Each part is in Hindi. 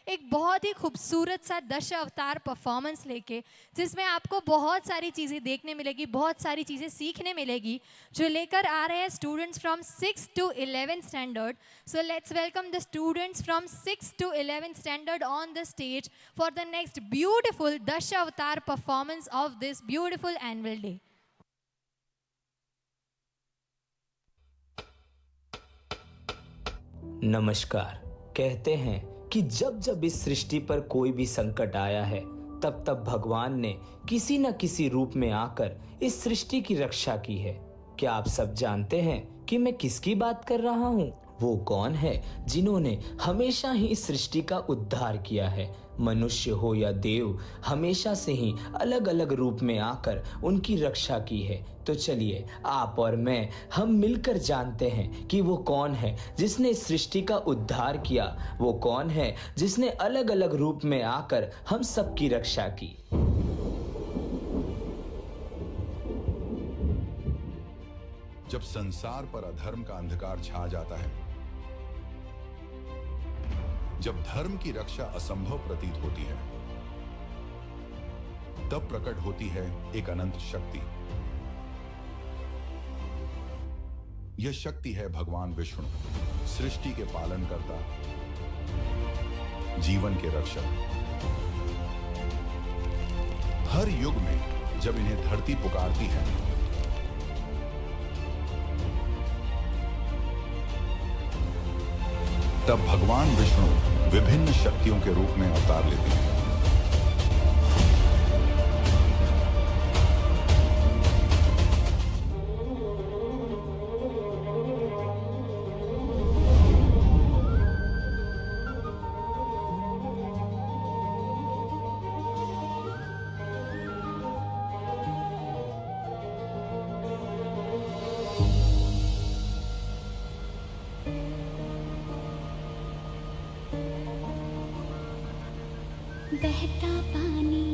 एक बहुत ही खूबसूरत सा दश अवतार परफॉर्मेंस लेके, जिसमें आपको बहुत सारी चीज़ें देखने मिलेगी, बहुत सारी चीज़ें सीखने मिलेगी, जो लेकर आ रहे हैं students from 6 to 11 standard. So let's welcome the students from 6 to 11 standard on the stage for the next beautiful Dasha Avatar performance of this beautiful annual day. नमस्कार। कहते हैं कि जब जब इस सृष्टि पर कोई भी संकट आया है, तब तब भगवान ने किसी न किसी रूप में आकर इस सृष्टि की रक्षा की है। क्या आप सब जानते हैं कि मैं किसकी बात कर रहा हूँ? वो कौन है जिन्होंने हमेशा ही इस सृष्टि का उद्धार किया है? मनुष्य हो या देव, हमेशा से ही अलग अलग रूप में आकर उनकी रक्षा की है। तो चलिए आप और मैं हम मिलकर जानते हैं कि वो कौन है जिसने इस सृष्टि का उद्धार किया, वो कौन है जिसने अलग अलग रूप में आकर हम सबकी रक्षा की। जब संसार पर अधर्म का अंधकार छा जाता है, जब धर्म की रक्षा असंभव प्रतीत होती है, तब प्रकट होती है एक अनंत शक्ति। यह शक्ति है भगवान विष्णु, सृष्टि के पालन करता, जीवन के रक्षक। हर युग में जब इन्हें धरती पुकारती है, तब भगवान विष्णु विभिन्न शक्तियों के रूप में अवतार लेते हैं। बहता पानी,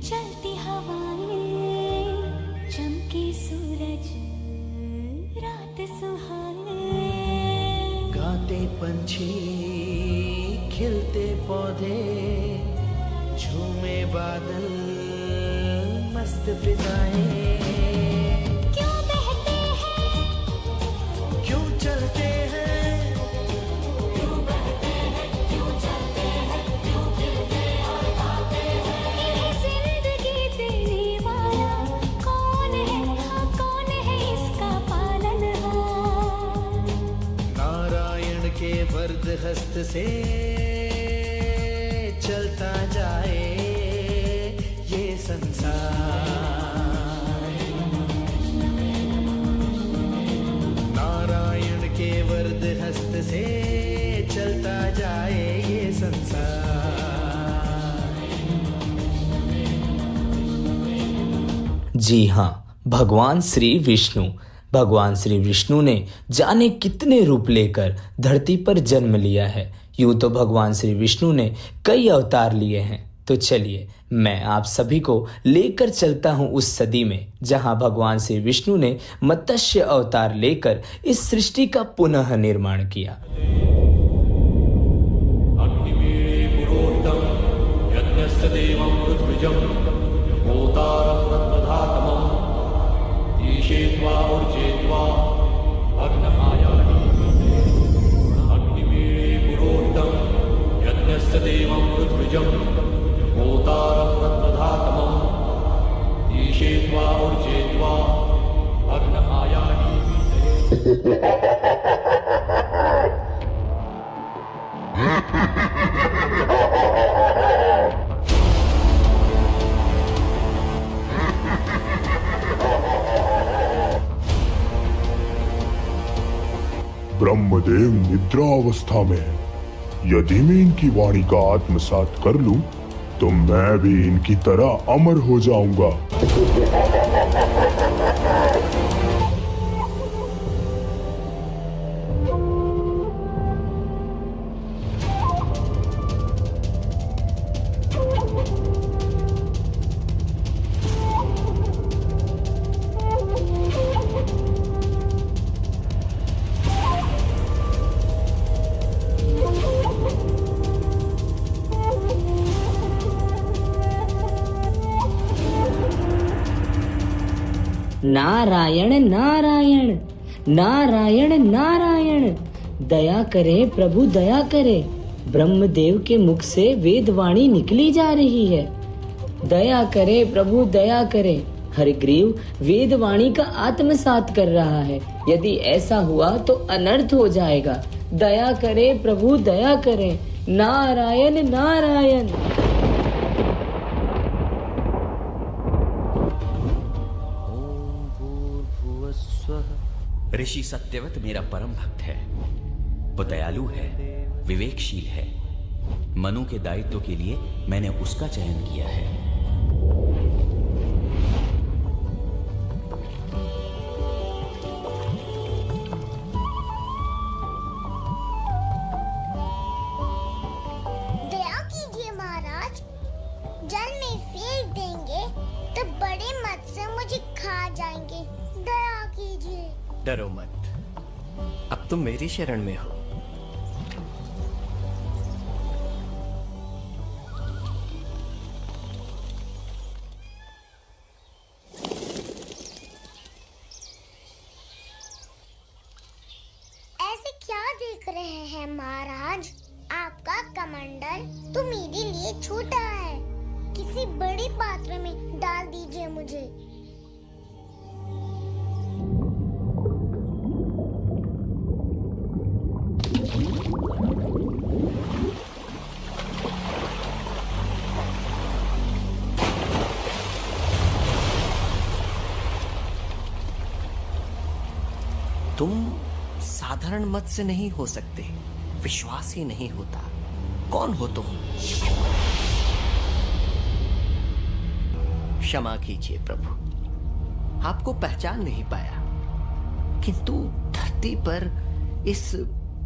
चलती हवाएं, चमके सूरज, रात सुहाए, गाते पंछी, खिलते पौधे, झूमे बादल, मस्त फिजाएं। क्यों बहते हैं, क्यों चलते हैं, वर्द हस्त से चलता जाए ये संसार। नारायण के वर्द हस्त से चलता जाए ये संसार। जी हाँ, भगवान श्री विष्णु। भगवान श्री विष्णु ने जाने कितने रूप लेकर धरती पर जन्म लिया है। यूं तो भगवान श्री विष्णु ने कई अवतार लिए हैं। तो चलिए मैं आप सभी को लेकर चलता हूं उस सदी में जहां भगवान श्री विष्णु ने मत्स्य अवतार लेकर इस सृष्टि का पुनः निर्माण किया। ब्रह्मदेव निद्रावस्था में, यदि मैं इनकी वाणी का आत्मसात कर लूं, तो मैं भी इनकी तरह अमर हो जाऊंगा। नारायण नारायण नारायण नारायण। दया करे प्रभु दया करे, ब्रह्मदेव के मुख से वेदवाणी निकली जा रही है। दया करे प्रभु दया करे, हरिग्रीव वेदवाणी का आत्मसात कर रहा है। यदि ऐसा हुआ तो अनर्थ हो जाएगा। दया करे प्रभु दया करे, नारायण नारायण। ऋषि सत्यवत मेरा परम भक्त है। वो दयालु है, विवेकशील है। मनु के दायित्व के लिए मैंने उसका चयन किया है। दया कीजिए महाराज, जल में फेंक देंगे तो बड़े मत्स्य मुझे खा जाएंगे। दया कीजिए। डरो मत, अब तुम मेरी शरण में हो। ऐसे क्या देख रहे हैं महाराज? आपका कमंडल तो मेरे लिए छोटा है। किसी बड़े पात्र में डाल दीजिए मुझे। तुम साधारण मत्स्य नहीं हो सकते, विश्वास ही नहीं होता। कौन हो तुम? क्षमा कीजिए प्रभु, आपको पहचान नहीं पाया, किंतु धरती पर इस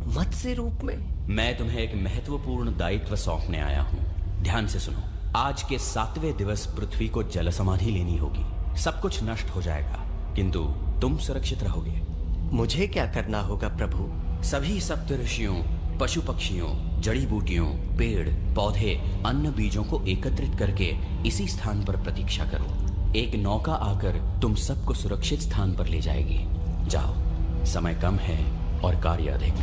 मत्स्य रूप में। मैं तुम्हें एक महत्वपूर्ण दायित्व सौंपने आया हूं। ध्यान से सुनो। आज के 7वें दिवस पृथ्वी को जल समाधि लेनी होगी। सब कुछ नष्ट हो जाएगा, किंतु तुम सुरक्षित रहोगे। मुझे क्या करना होगा प्रभु? सभी सप्त ऋषियों, पशु पक्षियों, जड़ी बूटियों, पेड़ पौधे, अन्न बीजों को एकत्रित करके इसी स्थान पर प्रतीक्षा करो। एक नौका आकर तुम सबको सुरक्षित स्थान पर ले जाएगी। जाओ, समय कम है और कार्य अधिक।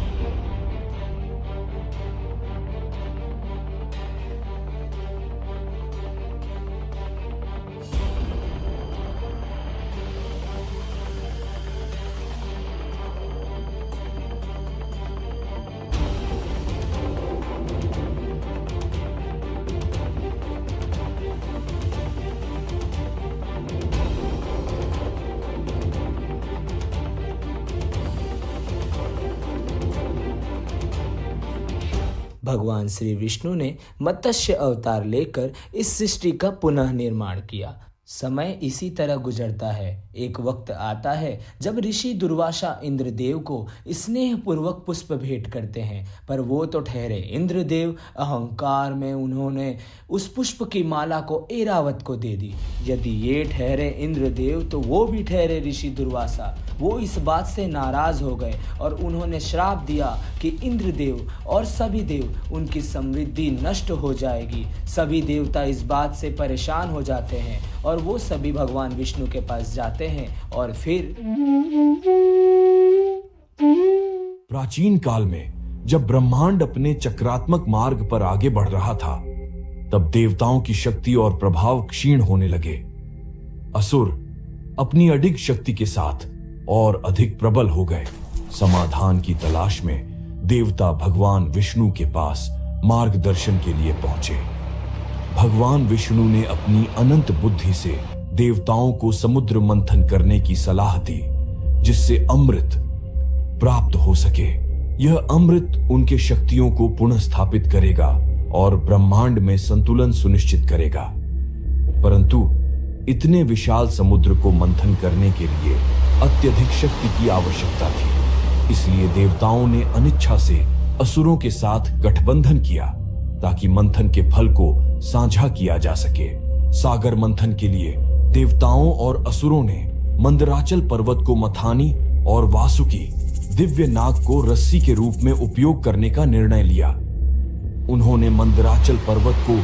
भगवान श्री विष्णु ने मत्स्य अवतार लेकर इस सृष्टि का पुनः निर्माण किया। समय इसी तरह गुजरता है। एक वक्त आता है जब ऋषि दुर्वासा इंद्रदेव को स्नेहपूर्वक पुष्प भेंट करते हैं, पर वो तो ठहरे। इंद्रदेव अहंकार में उन्होंने उस पुष्प की माला को ऐरावत को दे दी। यदि ये ठहरे इंद्रदेव तो वो भी ठहरे ऋषि दुर्वासा। वो इस बात से नाराज हो गए और उन्होंने श्राप दिया कि इंद्रदेव और सभी देव उनकी समृद्धि नष्ट हो जाएगी। सभी देवता इस बात से परेशान हो जाते हैं और वो सभी भगवान विष्णु के पास जाते हैं और फिर प्राचीन काल में जब ब्रह्मांड अपने चक्रात्मक मार्ग पर आगे बढ़ रहा था, तब देवताओं की शक्ति और प्रभाव क्षीण होने लगे। असुर अपनी अडिग शक्ति के साथ और अधिक प्रबल हो गए। समाधान की तलाश में देवता भगवान विष्णु के पास मार्गदर्शन के लिए पहुंचे। भगवान विष्णु ने अपनी अनंत बुद्धि से देवताओं को समुद्र मंथन करने की सलाह दी, जिससे अमृत प्राप्त हो सके। यह अमृत उनके शक्तियों को पुनः स्थापित करेगा और ब्रह्मांड में संतुलन सुनिश्चित करेगा। परंतु इतने विशाल समुद्र को मंथन करने के लिए अत्यधिक शक्ति की आवश्यकता थी। इसलिए देवताओं ने अनिच्छा से असुरों के साथ गठबंधन किया ताकि मंथन के फल को साझा किया जा सके। सागर मंथन के लिए देवताओं और असुरों ने मंदराचल पर्वत को मथानी और वासुकी दिव्य नाग को रस्सी के रूप में उपयोग करने का निर्णय लिया। उन्होंने मंदराचल पर्वत को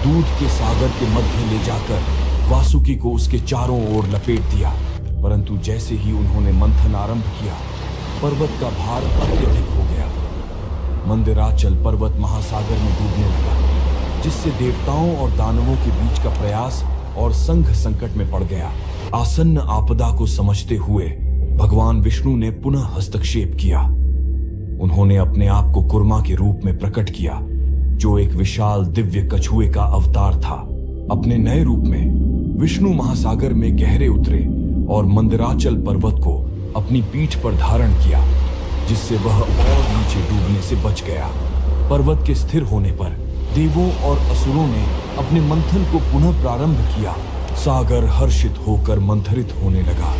दूध के सागर के मध्य ले जाकर वासुकी को उसके चारों ओर लपेट दिया। परंतु जैसे ही उन्होंने मंथन आरंभ किया, पर्वत का भार अत्यधिक हो गया। मंदिराचल पर्वत महासागर में डूबने लगा, जिससे देवताओं और दानवों के बीच का प्रयास और संघ संकट में पड़ गया। आसन्न आपदा को समझते हुए भगवान विष्णु ने पुनः हस्तक्षेप किया। उन्होंने अपने आप को कुर्मा के रूप में प्रकट किया, जो एक विशाल दिव्य कछुए का अवतार था। अपने नए रूप में विष्णु महासागर में गहरे उतरे और मंदिराचल पर्वत को अपनी पीठ पर धारण किया, जिससे वह और नीचे डूबने से बच गया। पर्वत के स्थिर होने पर देवों और असुरों ने अपने मंथन को पुनः प्रारंभ किया। सागर हर्षित होकर मंथरित होने लगा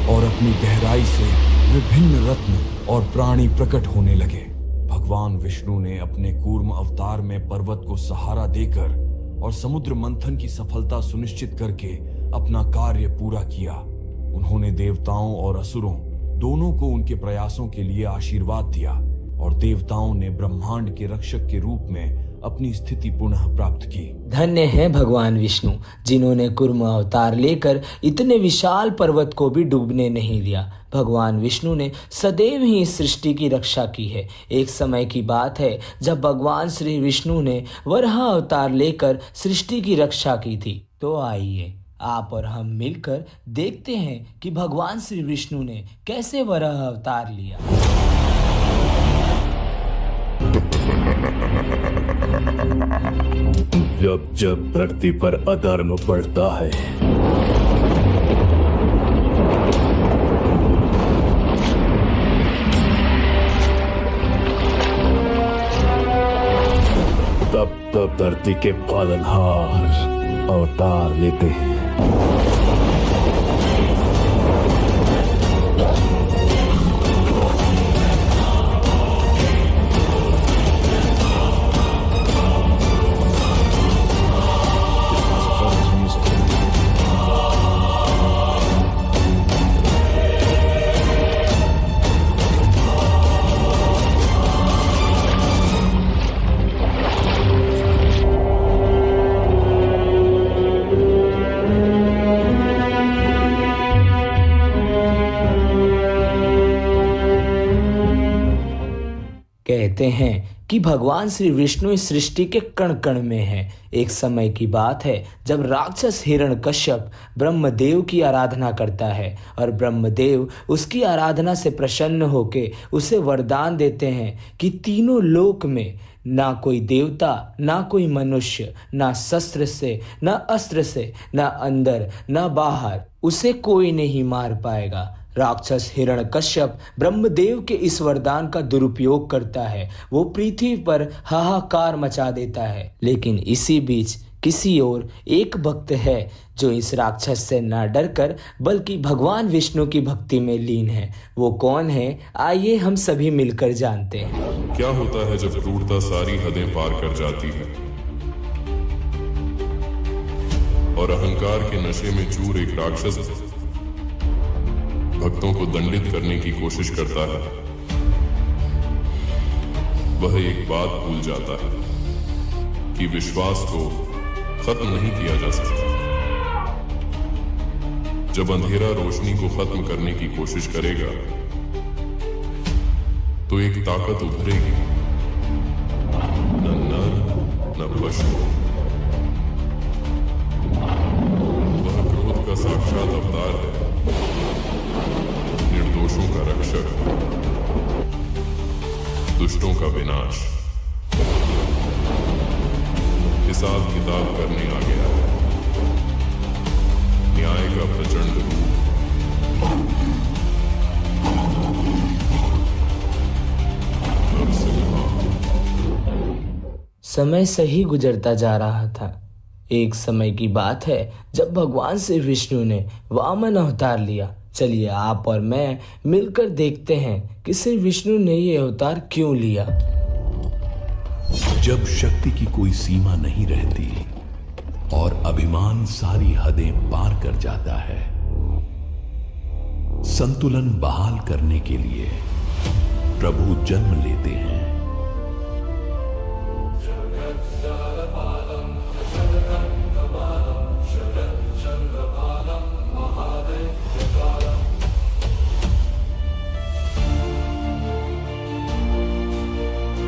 और अपनी गहराई से विभिन्न रत्न और प्राणी प्रकट होने लगे। भगवान विष्णु ने अपने कूर्म अवतार में पर्वत को सहारा देकर और समुद्र मंथन की सफलता सुनिश्चित करके अपना कार्य पूरा किया। उन्होंने देवताओं और असुरों दोनों को उनके प्रयासों के लिए आशीर्वाद दिया और देवताओं ने ब्रह्मांड के रक्षक के रूप में अपनी स्थिति पुनः प्राप्त की। धन्य है भगवान विष्णु, जिन्होंने कूर्म अवतार लेकर इतने विशाल पर्वत को भी डूबने नहीं दिया। भगवान विष्णु ने सदैव ही इस सृष्टि की रक्षा की है। एक समय की बात है जब भगवान श्री विष्णु ने वराह अवतार लेकर सृष्टि की रक्षा की थी। तो आइए आप और हम मिलकर देखते हैं कि भगवान श्री विष्णु ने कैसे वराह अवतार लिया। जब जब धरती पर अधर्म बढ़ता है, तब तब धरती के पालनहार अवतार लेते हैं। कहते हैं कि भगवान श्री विष्णु इस सृष्टि के कण कण में है। एक समय की बात है जब राक्षस हिरण्यकश्यप ब्रह्मदेव की आराधना करता है और ब्रह्मदेव उसकी आराधना से प्रसन्न होकर उसे वरदान देते हैं कि तीनों लोक में ना कोई देवता, ना कोई मनुष्य, ना शस्त्र से, ना अस्त्र से, ना अंदर, ना बाहर उसे कोई नहीं मार पाएगा। राक्षस हिरण्यकश्यप ब्रह्मदेव के इस वरदान का दुरुपयोग करता है। वो पृथ्वी पर हाहाकार मचा देता है। लेकिन इसी बीच किसी और एक भक्त है जो इस राक्षस से न डरकर बल्कि भगवान विष्णु की भक्ति में लीन है। वो कौन है, आइए हम सभी मिलकर जानते हैं। क्या होता है जब क्रूरता सारी हदें पार कर जाती है और अहंकार के नशे में चूर एक राक्षस भक्तों को दंडित करने की कोशिश करता है। वह एक बात भूल जाता है कि विश्वास को खत्म नहीं किया जा सकता। जब अंधेरा रोशनी को खत्म करने की कोशिश करेगा तो एक ताकत उभरेगी, न नर न पशु। वह क्रोध का साक्षात अवतार है, निर्दोषों का रक्षक, दुष्टों का विनाश। हिसाब किताब करने आ गया है, न्याय का प्रचंड रूप। समय सही गुजरता जा रहा था। एक समय की बात है जब भगवान श्री विष्णु ने वामन अवतार लिया। चलिए आप और मैं मिलकर देखते हैं कि श्री विष्णु ने ये अवतार क्यों लिया। जब शक्ति की कोई सीमा नहीं रहती और अभिमान सारी हदें पार कर जाता है, संतुलन बहाल करने के लिए प्रभु जन्म लेते हैं।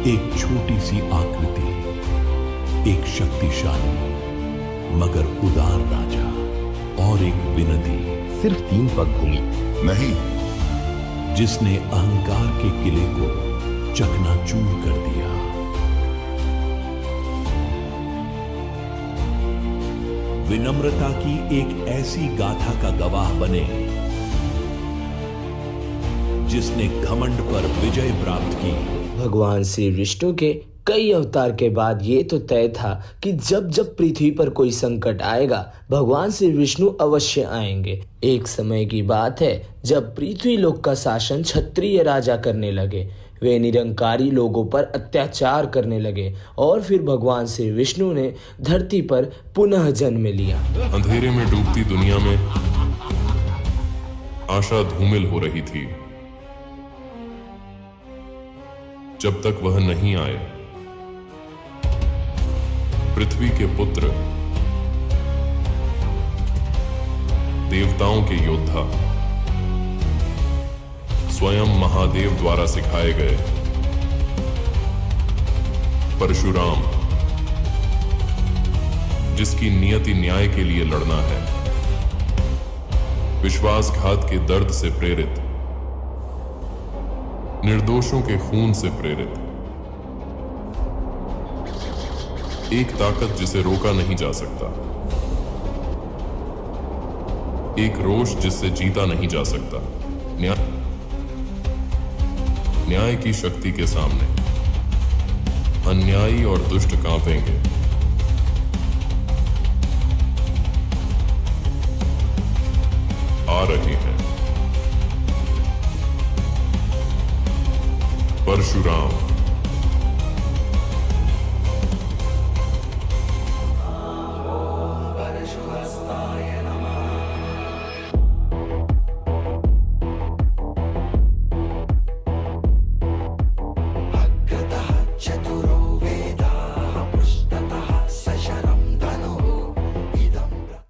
एक छोटी सी आकृति, एक शक्तिशाली मगर उदार राजा और एक विनती, सिर्फ 3 पग भूमि नहीं, जिसने अहंकार के किले को चकनाचूर कर दिया। विनम्रता की एक ऐसी गाथा का गवाह बने जिसने घमंड पर विजय प्राप्त की। भगवान श्री विष्णु के कई अवतार के बाद ये तो तय था कि जब जब पृथ्वी पर कोई संकट आएगा भगवान श्री विष्णु अवश्य आएंगे। एक समय की बात है जब पृथ्वी लोक का शासन क्षत्रिय राजा करने लगे। वे निरंकारी लोगों पर अत्याचार करने लगे और फिर भगवान श्री विष्णु ने धरती पर पुनः जन्म लिया। अंधेरे में डूबती दुनिया में आशा धूमिल हो रही थी। जब तक वह नहीं आए, पृथ्वी के पुत्र, देवताओं के योद्धा, स्वयं महादेव द्वारा सिखाए गए परशुराम, जिसकी नियति न्याय के लिए लड़ना है, विश्वासघात के दर्द से प्रेरित, निर्दोषों के खून से प्रेरित, एक ताकत जिसे रोका नहीं जा सकता, एक रोष जिससे जीता नहीं जा सकता। न्याय की शक्ति के सामने अन्यायी और दुष्ट कांपेंगे। आ रहे हैं परशुराम।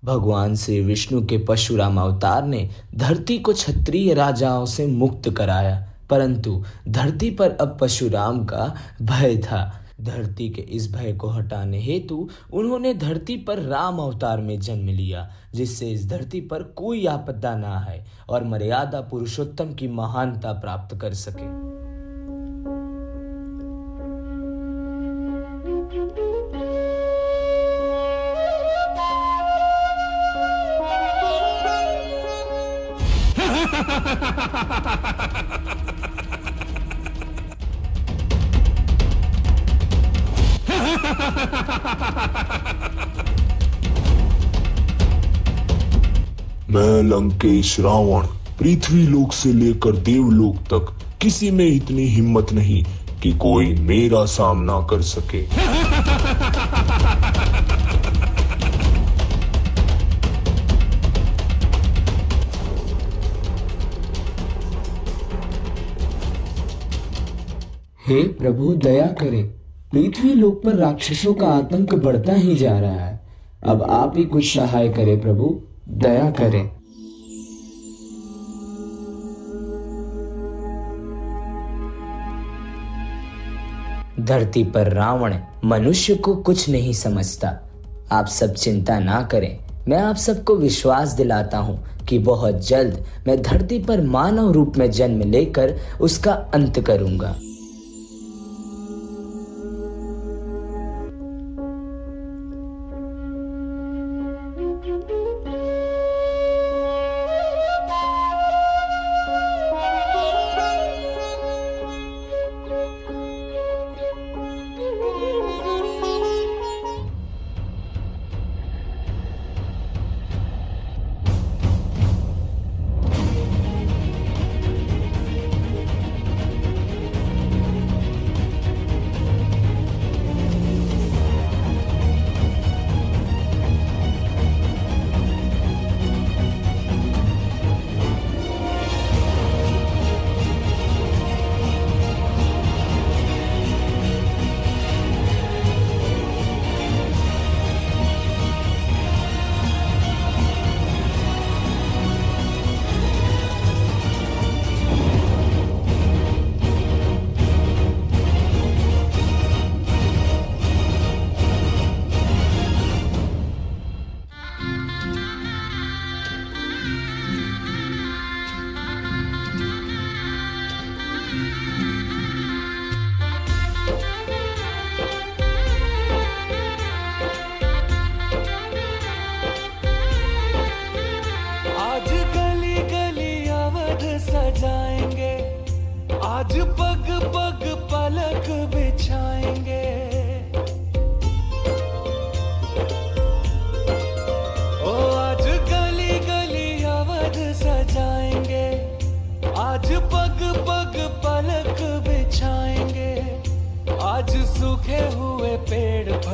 भगवान श्री विष्णु के परशुराम अवतार ने धरती को क्षत्रिय राजाओं से मुक्त कराया, परंतु धरती पर अब परशुराम का भय था। धरती के इस भय को हटाने हेतु उन्होंने धरती पर राम अवतार में जन्म लिया, जिससे इस धरती पर कोई आपदा ना आए और मर्यादा पुरुषोत्तम की महानता प्राप्त कर सके। मैं लंकेश रावण पृथ्वी लोक से लेकर देवलोक तक किसी में इतनी हिम्मत नहीं कि कोई मेरा सामना कर सके। हे प्रभु दया करें, पृथ्वी लोक पर राक्षसों का आतंक बढ़ता ही जा रहा है। अब आप ही कुछ सहाय करें प्रभु, दया करें। धरती पर रावण मनुष्य को कुछ नहीं समझता। आप सब चिंता ना करें, मैं आप सबको विश्वास दिलाता हूं कि बहुत जल्द मैं धरती पर मानव रूप में जन्म लेकर उसका अंत करूंगा।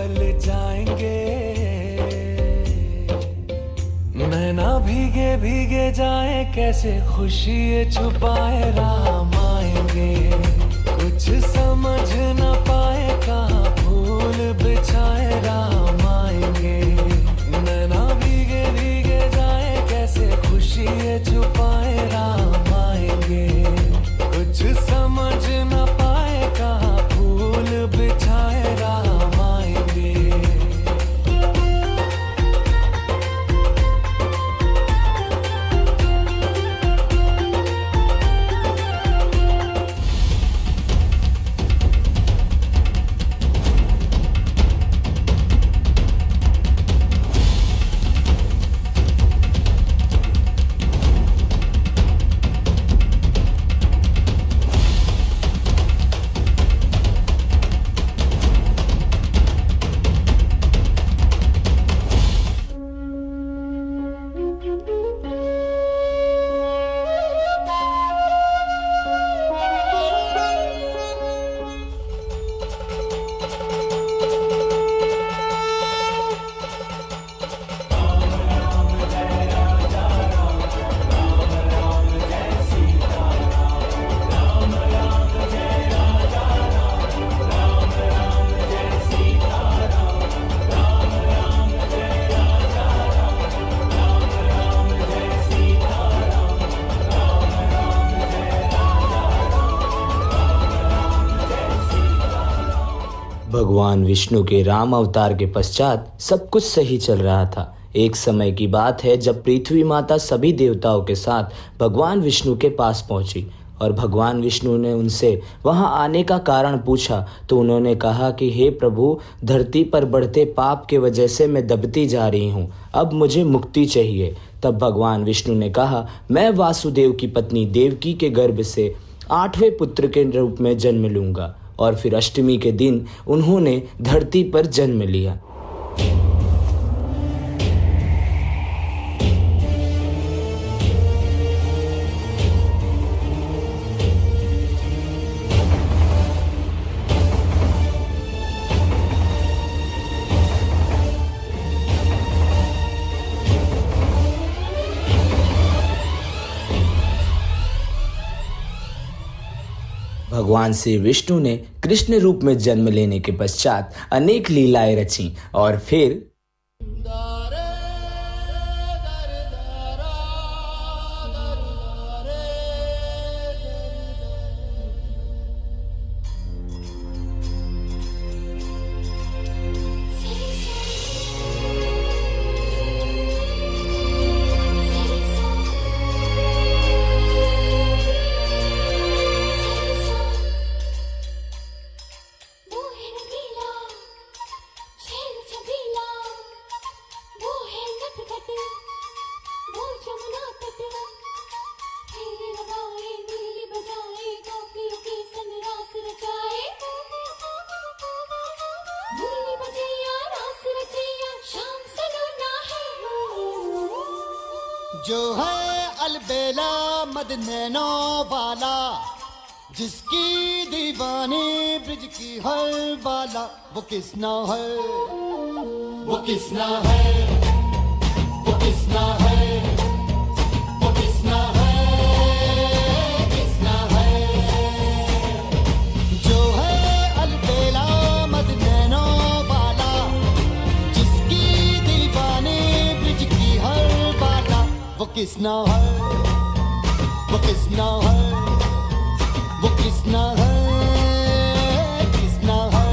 बदल जाएंगे, नैना भीगे भीगे जाए, कैसे खुशी ये छुपाए, राम आएंगे। कुछ समझ न पाए, कहाँ फूल बिछाए, राम आएंगे। नैना भीगे भीगे जाए, कैसे खुशी ये छुपाए, राम आएंगे। कुछ समझ न पाए, कहाँ फूल बिछाए, राम आएंगे। भगवान विष्णु के राम अवतार के पश्चात सब कुछ सही चल रहा था। एक समय की बात है जब पृथ्वी माता सभी देवताओं के साथ भगवान विष्णु के पास पहुंची और भगवान विष्णु ने उनसे वहां आने का कारण पूछा तो उन्होंने कहा कि हे प्रभु, धरती पर बढ़ते पाप के वजह से मैं दबती जा रही हूं, अब मुझे मुक्ति चाहिए। तब भगवान विष्णु ने कहा, मैं वासुदेव की पत्नी देवकी के गर्भ से 8वें पुत्र के रूप में जन्म लूंगा। और फिर अष्टमी के दिन उन्होंने धरती पर जन्म लिया। भगवान श्री विष्णु ने कृष्ण रूप में जन्म लेने के पश्चात अनेक लीलाएं रची और फिर जो है अलबेला मदनैनो वाला, जिसकी दीवानी ब्रिज की हर वाला, वो किसना है, वो किसना है, वो किसना है, वो किसना है, किसना है। जो है अलबेला मदनैनो वाला, जिसकी दीवानी ब्रिज की हर वाला, वो किसना है, वो किसना है, वो किसना है, किसना है।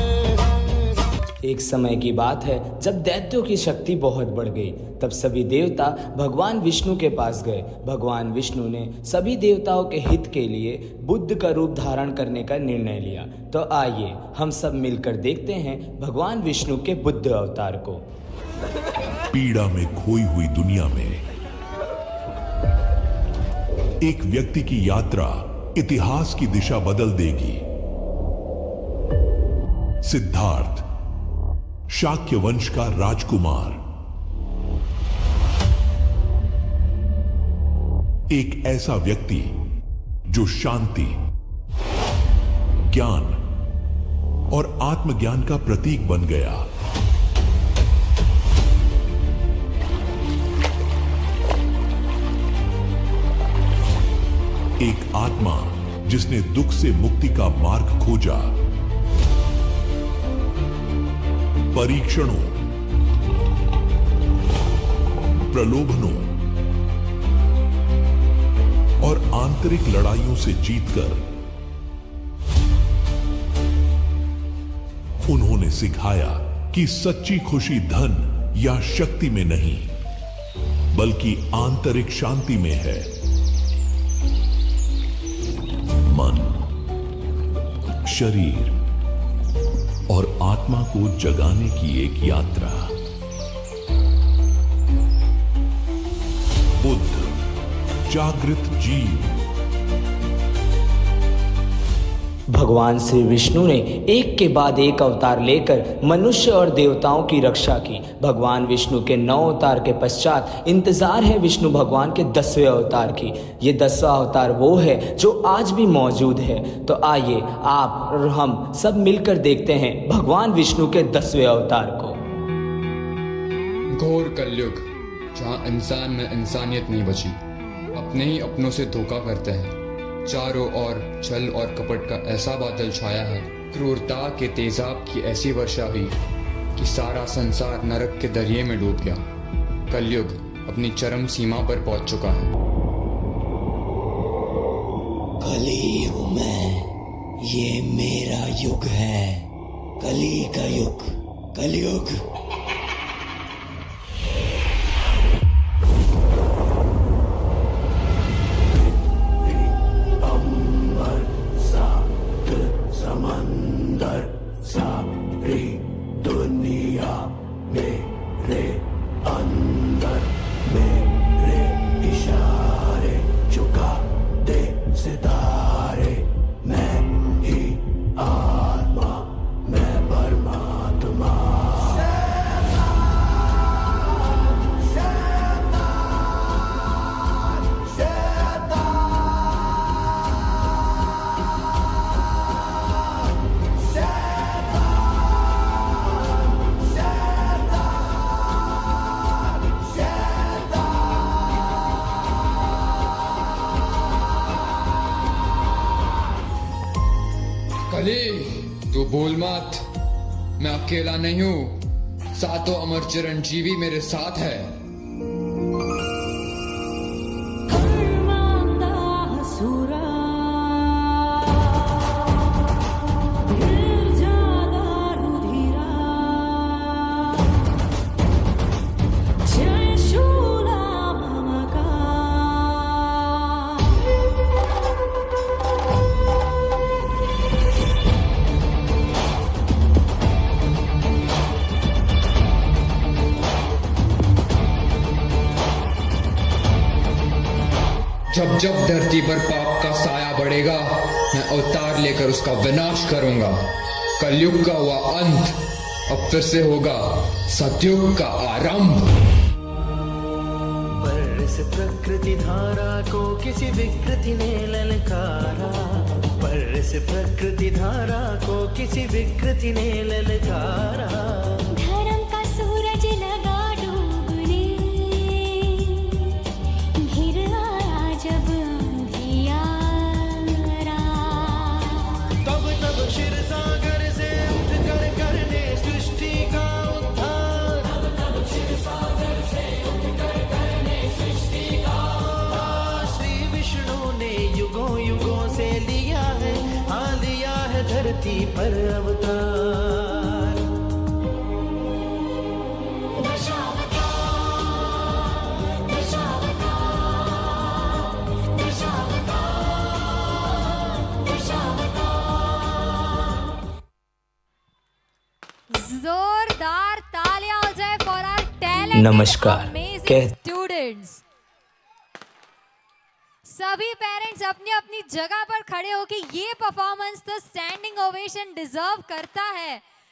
एक समय की बात है जब दैत्यों की शक्ति बहुत बढ़ गई, तब सभी देवता भगवान विष्णु के पास गए। भगवान विष्णु ने सभी देवताओं के हित के लिए बुद्ध का रूप धारण करने का निर्णय लिया। तो आइए हम सब मिलकर देखते हैं भगवान विष्णु के बुद्ध अवतार को। पीड़ा में खोई हुई दुनिया में एक व्यक्ति की यात्रा इतिहास की दिशा बदल देगी। सिद्धार्थ, शाक्य वंश का राजकुमार, एक ऐसा व्यक्ति जो शांति, ज्ञान और आत्मज्ञान का प्रतीक बन गया। एक आत्मा जिसने दुख से मुक्ति का मार्ग खोजा, परीक्षणों, प्रलोभनों और आंतरिक लड़ाइयों से जीतकर उन्होंने सिखाया कि सच्ची खुशी धन या शक्ति में नहीं, बल्कि आंतरिक शांति में है। मन, शरीर और आत्मा को जगाने की एक यात्रा। बुद्ध, जागृत जीव। भगवान श्री विष्णु ने एक के बाद एक अवतार लेकर मनुष्य और देवताओं की रक्षा की। भगवान विष्णु के 9 अवतार के पश्चात इंतजार है विष्णु भगवान के 10वें अवतार की। ये 10वां अवतार वो है जो आज भी मौजूद है। तो आइए आप और हम सब मिलकर देखते हैं भगवान विष्णु के 10वें अवतार को। घोर कलयुग, जहाँ इंसान में इंसानियत नहीं बची, अपने ही अपनों से धोखा करते हैं। चारों ओर छल और कपट का ऐसा बादल छाया है, क्रूरता के तेजाब की ऐसी वर्षा हुई कि सारा संसार नरक के दरिये में डूब गया। कलयुग अपनी चरम सीमा पर पहुंच चुका है। कली हूं मैं, ये मेरा युग है, कली का युग, कलयुग। समंदर सारी दुनिया मेरे अंदर, मेरे इशारे चुका दे सितारे। मैं ही आत्मा, मैं परमात्मा। कली, तू भूल मत, मैं अकेला नहीं हूं, सातों अमर चिरंजीवी मेरे साथ है। जब जब धरती पर पाप का साया बढ़ेगा, मैं अवतार लेकर उसका विनाश करूंगा। कलयुग का हुआ अंत, अब फिर से होगा सतयुग का आरंभ। पर इस प्रकृति धारा को किसी विकृति ने ललकारा, पर इस प्रकृति धारा को किसी विकृति ने ललकारा। धर्म का सूरज लगा डूबने, घिर आया जब अंधियारा। तब तब क्षीर सागर से उठकर करने सृष्टि का उद्धार। तब तब क्षीर सागर से उठकर करने सृष्टि का उद्धार। श्री विष्णु ने युगों युगों से लिया है, लिया है धरती पर अवतार। जोरदार तालियां हो जाए फॉर आवर टैलेंटेड नमस्कार। Amazing students. सभी पेरेंट्स अपनी अपनी जगह पर खड़े होकर ये परफॉर्मेंस तो स्टैंडिंग ओवेशन डिजर्व करता है।